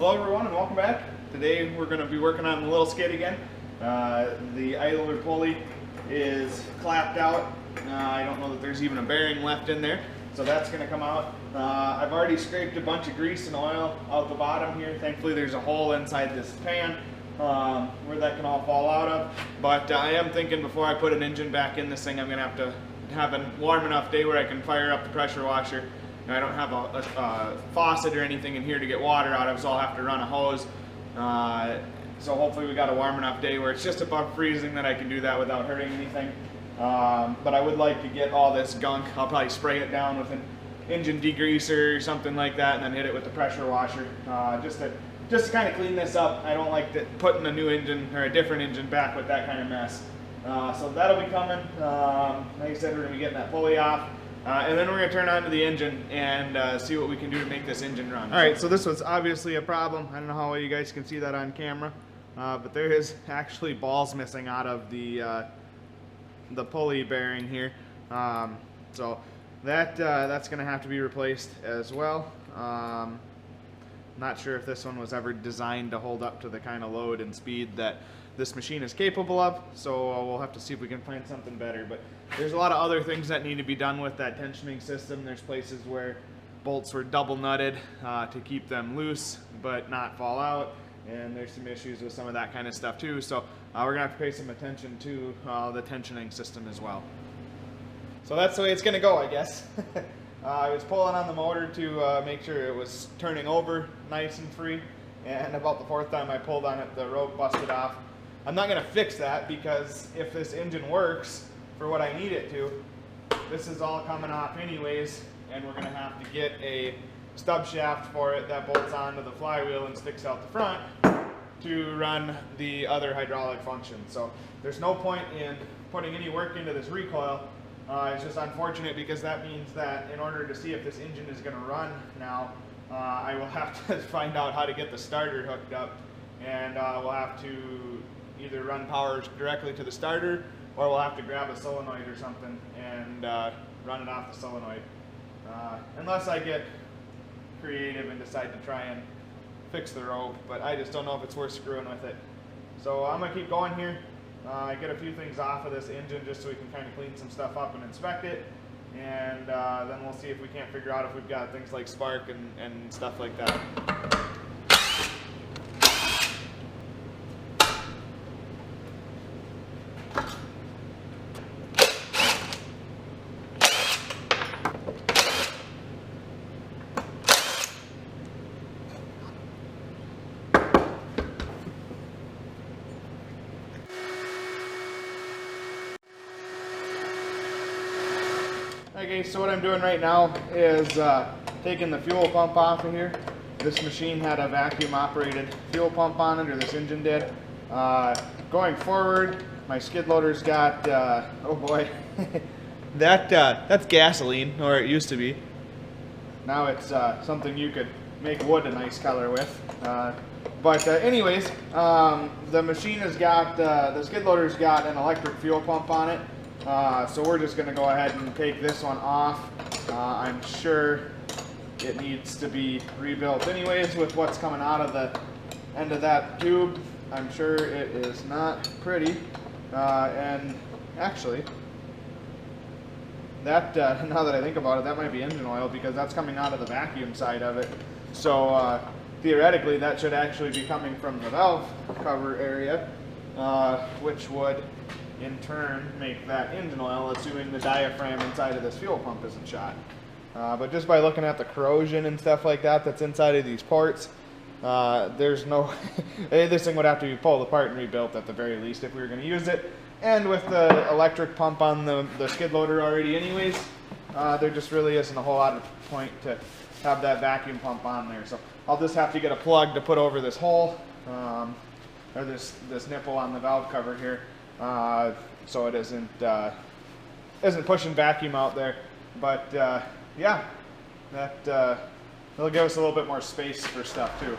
Hello everyone and welcome back. Today we're going to be working on the little skid again. The idler pulley is clapped out. I don't know that there's even a bearing left in there, so that's going to come out. I've already scraped a bunch of grease and oil out the bottom here. Thankfully there's a hole inside this pan where that can all fall out of. But I am thinking before I put an engine back in this thing, I'm going to have a warm enough day where I can fire up the pressure washer. I don't have a faucet or anything in here to get water out of, so I'll have to run a hose. So hopefully we got a warm enough day where it's just above freezing that I can do that without hurting anything. But I would like to get all this gunk. I'll probably spray it down with an engine degreaser or something like that, and then hit it with the pressure washer just to kind of clean this up. I don't like putting a new engine or a different engine back with that kind of mess. So that'll be coming. Like I said, we're going to be getting that pulley off. And then we're going to turn on to the engine and see what we can do to make this engine run. Alright, so this was obviously a problem. I don't know how well you guys can see that on camera. But there is actually balls missing out of the pulley bearing here. So that's going to have to be replaced as well. Not sure if this one was ever designed to hold up to the kind of load and speed that this machine is capable of, so we'll have to see if we can find something better. But there's a lot of other things that need to be done with that tensioning system. There's places where bolts were double nutted to keep them loose but not fall out, and there's some issues with some of that kind of stuff too. So we're gonna have to pay some attention to the tensioning system as well. So that's the way it's gonna go, I guess. I was pulling on the motor to make sure it was turning over nice and free, and about the fourth time I pulled on it, the rope busted off. I'm not going to fix that because if this engine works for what I need it to, this is all coming off anyways, and we're going to have to get a stub shaft for it that bolts onto the flywheel and sticks out the front to run the other hydraulic function. So there's no point in putting any work into this recoil. It's just unfortunate because that means that in order to see if this engine is going to run now, I will have to find out how to get the starter hooked up, and we'll have to either run power directly to the starter, or we'll have to grab a solenoid or something and run it off the solenoid. Unless I get creative and decide to try and fix the rope, but I just don't know if it's worth screwing with it. So I'm going to keep going here. Get a few things off of this engine just so we can kind of clean some stuff up and inspect it, and then we'll see if we can't figure out if we've got things like spark and stuff like that. Okay, so what I'm doing right now is taking the fuel pump off of here. This machine had a vacuum operated fuel pump on it, or this engine did. Going forward, my skid loader's got, oh boy, that's gasoline, or it used to be. Now it's something you could make wood a nice color with. But anyways, the machine has got, the skid loader's got an electric fuel pump on it. So we're just going to go ahead and take this one off. I'm sure it needs to be rebuilt anyways with what's coming out of the end of that tube. I'm sure it is not pretty. And actually, that now that I think about it, that might be engine oil because that's coming out of the vacuum side of it. So theoretically, that should actually be coming from the valve cover area, which would in turn make that engine oil, assuming the diaphragm inside of this fuel pump isn't shot. But just by looking at the corrosion and stuff like that that's inside of these ports, there's no this thing would have to be pulled apart and rebuilt at the very least if we were going to use it. And with the electric pump on the skid loader already anyways, there just really isn't a whole lot of point to have that vacuum pump on there. So I'll just have to get a plug to put over this hole, or this nipple on the valve cover here, so it isn't pushing vacuum out there. But yeah, that'll give us a little bit more space for stuff too.